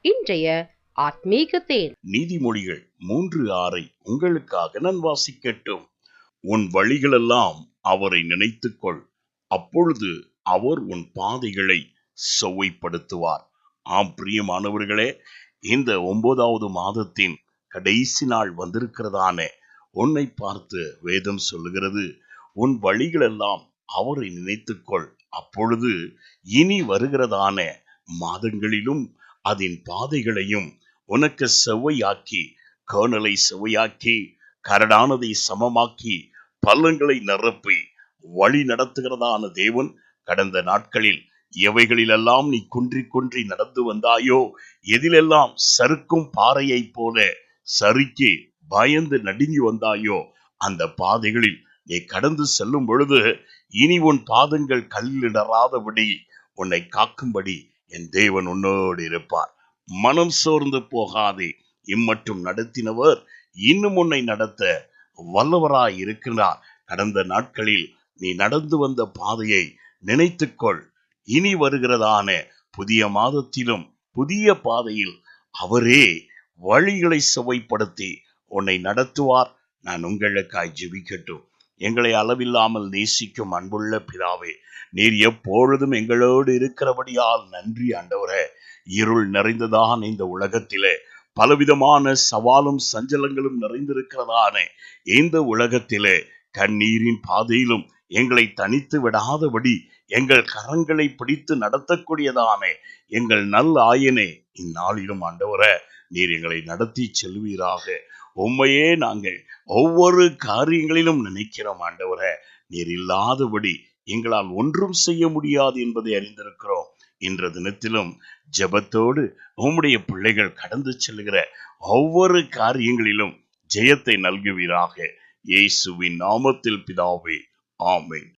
இன்றைய ஆத்மீக தேன். நீதிமொழிகள் 3:6 உங்களுக்காக நான் வாசிக்கட்டும். உன் வழிகளெல்லாம் அவரை நினைத்துக்கொள், அப்பொழுது அவர் உன் பாதைகளை செவ்வைப்படுத்துவார். ஆம் பிரியமானவர்களே, இந்த 9வது மாதத்தின் கடைசி நாள் வந்திருக்கிறதான உன்னை பார்த்து வேதம் சொல்லுகிறது, உன் வழிகளெல்லாம் அவரை நினைத்துக்கொள், அப்பொழுது இனி வருகிறதான மாதங்களிலும் அதன் பாதைகளையும் உனக்கு செவ்வையாக்கி, கேணலை செவ்வையாக்கி, கரடானதை சமமாக்கி, பள்ளங்களை நிரப்பி வழி நடத்துகிறதான தேவன் கடந்த நாட்களில் எவைகளிலெல்லாம் நீ குன்றி நடந்து வந்தாயோ, எதிலெல்லாம் சறுக்கும் பாறையை போல சறுக்கி பயந்து நடுங்கி வந்தாயோ, அந்த பாதைகளில் நீ கடந்து செல்லும் பொழுது இனி உன் பாதங்கள் கல்லில் இடராதபடி உன்னை காக்கும்படி என் தேவன் உன்னோடு இருப்பார். மனம் சோர்ந்து போகாதே, இம்மட்டும் நடத்தினவர் இன்னும் உன்னை நடத்த வல்லவராய் இருக்கிறார். கடந்த நாட்களில் நீ நடந்து வந்த பாதையை நினைத்துக்கொள். இனி வருகிறதான புதிய மாதத்திலும் புதிய பாதையில் அவரே வழிகளை செவ்வைப்படுத்தி உன்னை நடத்துவார். நான் உங்களுக்காய் ஜெபிக்கட்டும். எங்களை அளவில்லாமல் நேசிக்கும் அன்புள்ள பிதாவே, நீர் எப்பொழுதும் எங்களோடு இருக்கிறபடியால் நன்றி ஆண்டவரே. இருள் நிறைந்ததான இந்த உலகத்திலே பலவிதமான சவாலும் சஞ்சலங்களும் நிறைந்திருக்கிறதான இந்த உலகத்திலே கண்ணீரின் பாதையிலும் எங்களை தனித்து விடாதபடி எங்கள் கரங்களை பிடித்து நடத்தக்கூடியதான எங்கள் நல்ல ஆயனே, இந்நாளிலும் ஆண்டவரே நீர் எங்களை நடத்தி செல்வீராக. உம்மையே நாங்கள் ஒவ்வொரு காரியங்களிலும் நினைக்கிறோம் ஆண்டவரே. நீர் இல்லாதபடி எங்களால் ஒன்றும் செய்ய முடியாது என்பதை அறிந்திருக்கிறோம். இன்ற தினத்திலும் ஜெபத்தோடு உம்முடைய பிள்ளைகள் கடந்து செல்கிற ஒவ்வொரு காரியங்களிலும் ஜெயத்தை நல்குவீராக. இயேசுவின் நாமத்தில் பிதாவே, ஆமென்.